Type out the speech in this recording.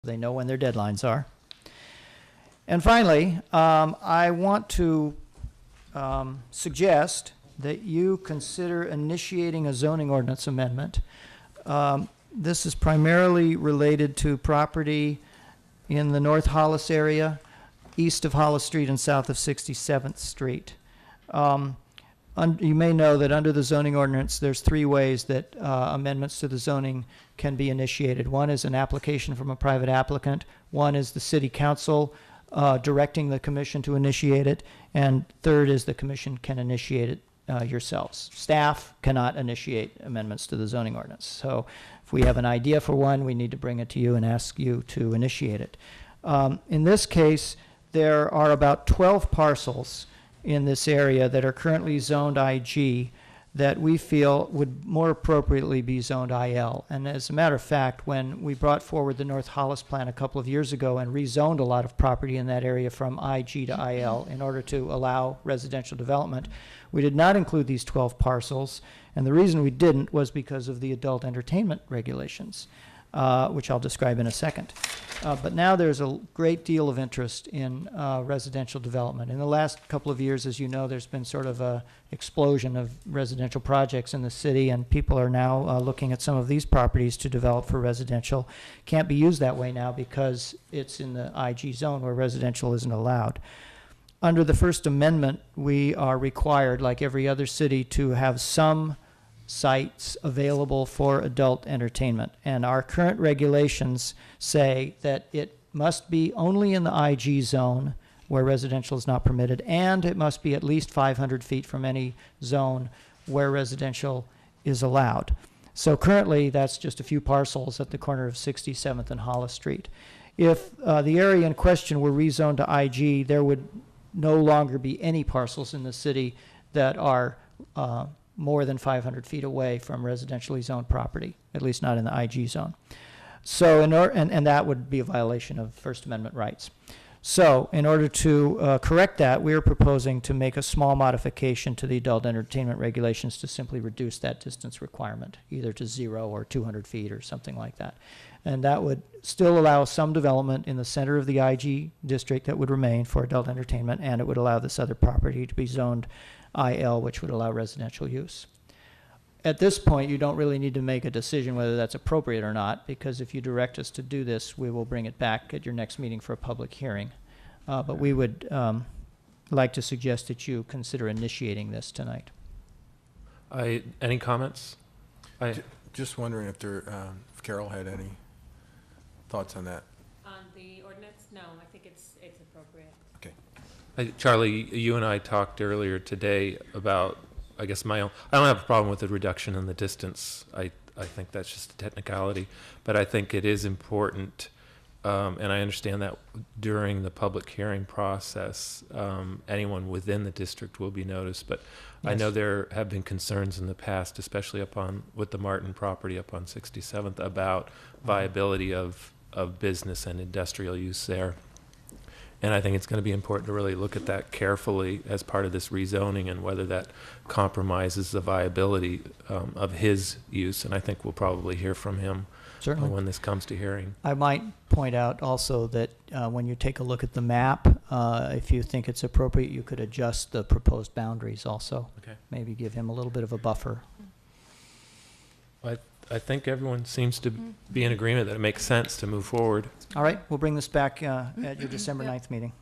They know when their deadlines are. And finally, I want to suggest that you consider initiating a zoning ordinance amendment. This is primarily related to property in the North Hollis area, east of Hollis Street and south of 67th Street. You may know that under the zoning ordinance, there's three ways that amendments to the zoning can be initiated. One is an application from a private applicant. One is the city council directing the commission to initiate it. And third is the commission can initiate it yourselves. Staff cannot initiate amendments to the zoning ordinance. So if we have an idea for one, we need to bring it to you and ask you to initiate it. In this case, there are about 12 parcels in this area that are currently zoned IG that we feel would more appropriately be zoned IL. And as a matter of fact, when we brought forward the North Hollis plan a couple of years ago and rezoned a lot of property in that area from IG to IL in order to allow residential development, we did not include these 12 parcels. And the reason we didn't was because of the adult entertainment regulations, which I'll describe in a second. But now there's a great deal of interest in residential development. In the last couple of years, as you know, there's been sort of a explosion of residential projects in the city, and people are now looking at some of these properties to develop for residential. Can't be used that way now because it's in the IG zone where residential isn't allowed. Under the First Amendment, we are required, like every other city, to have some sites available for adult entertainment. And our current regulations say that it must be only in the IG zone where residential is not permitted, and it must be at least 500 feet from any zone where residential is allowed. So currently, that's just a few parcels at the corner of 67th and Hollis Street. If the area in question were rezoned to IG, there would no longer be any parcels in the city that are more than 500 feet away from residentially zoned property, at least not in the IG zone. So, and that would be a violation of First Amendment rights. So, in order to correct that, we are proposing to make a small modification to the adult entertainment regulations to simply reduce that distance requirement, either to 0 or 200 feet or something like that. And that would still allow some development in the center of the IG district that would remain for adult entertainment, and it would allow this other property to be zoned IL, which would allow residential use. At this point, you don't really need to make a decision whether that's appropriate or not, because if you direct us to do this, we will bring it back at your next meeting for a public hearing. But we would like to suggest that you consider initiating this tonight. Any comments? Just wondering if if Carol had any thoughts on that. On the ordinance? No, I think it's appropriate. Okay. Charlie, you and I talked earlier today about, I guess I don't have a problem with the reduction in the distance. I think that's just a technicality, but I think it is important, and I understand that during the public hearing process, anyone within the district will be noticed, but yes. I know there have been concerns in the past, especially with the Martin property up on 67th, about viability of business and industrial use there. And I think it's going to be important to really look at that carefully as part of this rezoning and whether that compromises the viability of his use. And I think we'll probably hear from him when this comes to hearing. I might point out also that when you take a look at the map, if you think it's appropriate, you could adjust the proposed boundaries also. Okay. Maybe give him a little bit of a buffer. I think everyone seems to be in agreement that it makes sense to move forward. All right, we'll bring this back at your December 9th meeting.